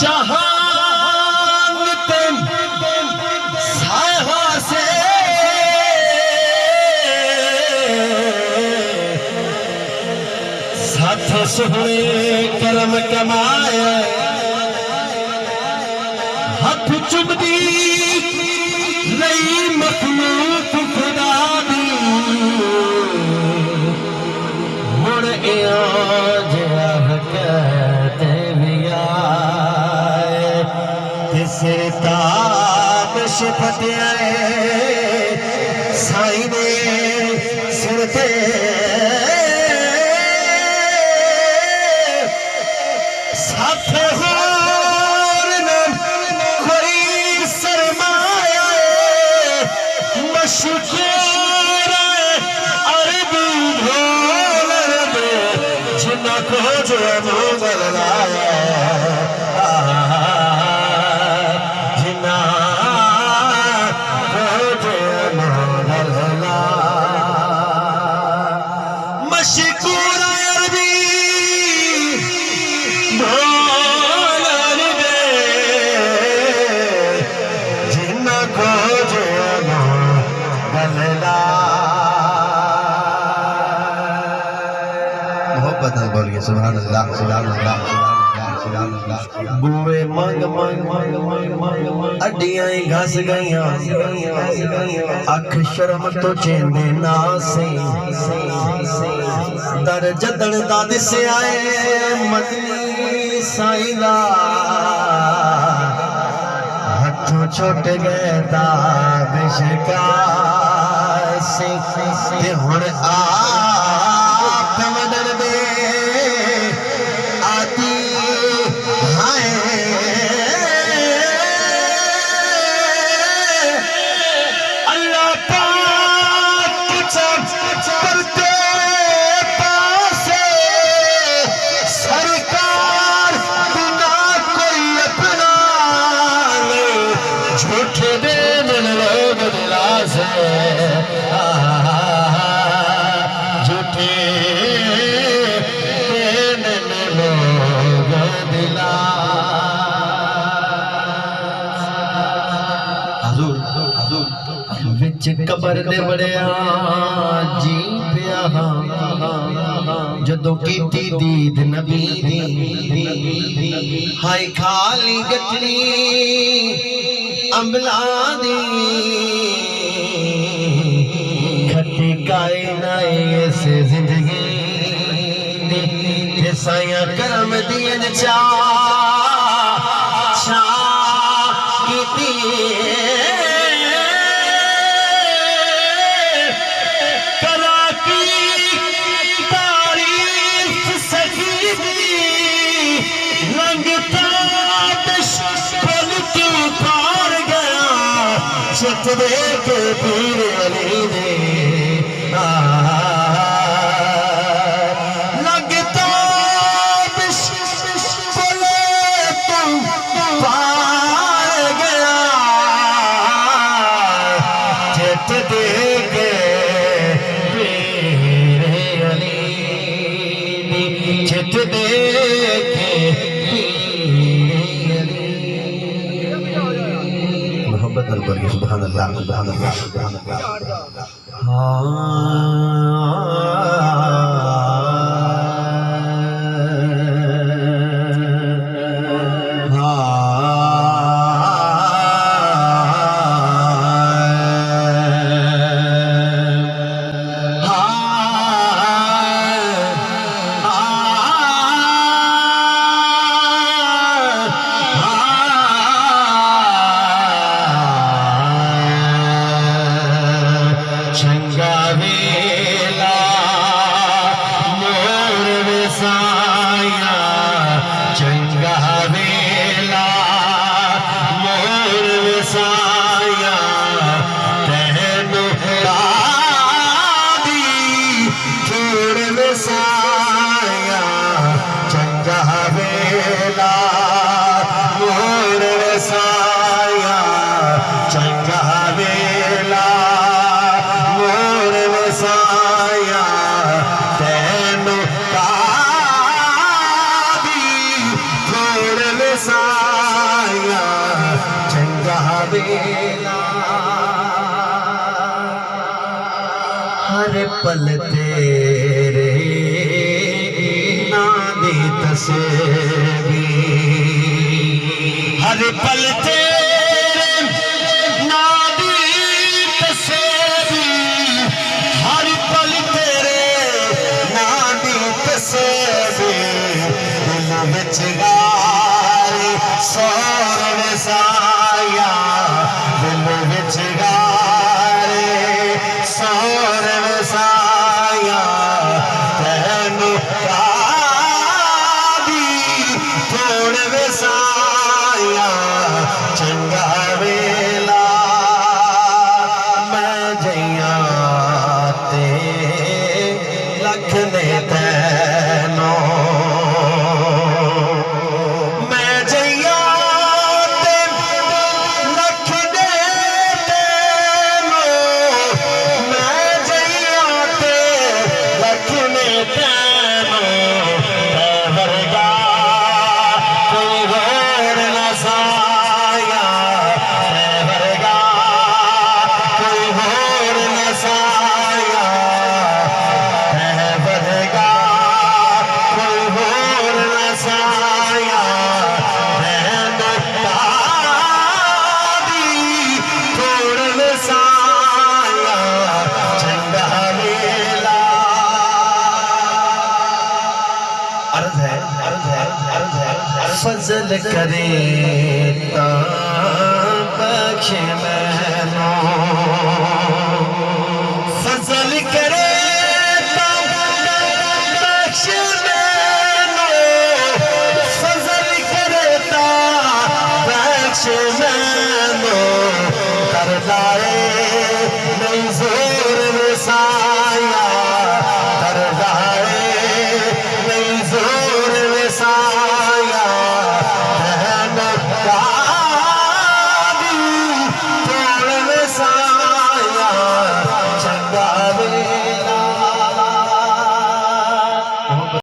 जहान ते साया से साथ सोहने करम कमाया हाथ चुमदी नहीं मखलूक खुदा दी मुड़ कहते भी आए सिर ताप शिफत आए साई ने सिर ते साथ होर न कोई सरमाया मशहूर अरबी ढोल जिन्ना को जो मोगल लाया जिन्ना को जो मोगल लाया मशहूर अरबी ढोल जिन्ना को जो मोगल बोलिए सुभान अल्लाह सुभान अल्लाह सुभान अल्लाह। बुए मंग मंग मंग मंग मंग अड्डियां घस गईयां अख शर्म तो चेंदे ना से दर जदन दा दिसे आए मदनी साईं दा हथों छुट गए दा बेशकार से ते हुण आप मदन दे झूठे दिन लोग दिला से झूठे दिन लोग दिला विच कबर दे बड़िया जी पिया जदों कीती दीद नबी दी हाय खाली गठरी अम्बला दी खट्टी काई नाई से जिंदगी दी साया करम दियन चा कीती कला की तारीफ सही दी रंगता चित दे के पीर अली दे लगता बोले तुम पार गया चित दे के पीर अली चित दे के सुभान अल्लाह सुभान अल्लाह सुभान चंगावे हर पल तेरे नाम दी तस्बीह हर पल तेरे नाम दी तस्बीह हर पल तेरे नाम दी तस्बीह दिल विच गारे सोर वसाया दिल विच गारे सोर वसाया तैनू कादी थोड़ वसाया चंगा वेला मैं जइया ते लख ने तैनू मैं जइया ते लख ने तैनू मैं जइया ते लख ने तैनू तै वर्गा कोई होर न साया तै वर्गा कोई होर न साया तै वर्गा कोई होर न साया तैनू कादी थोड़ वसाया चंगा वेला अर्ज है फजल करे ता बख्श मैनू फजल करे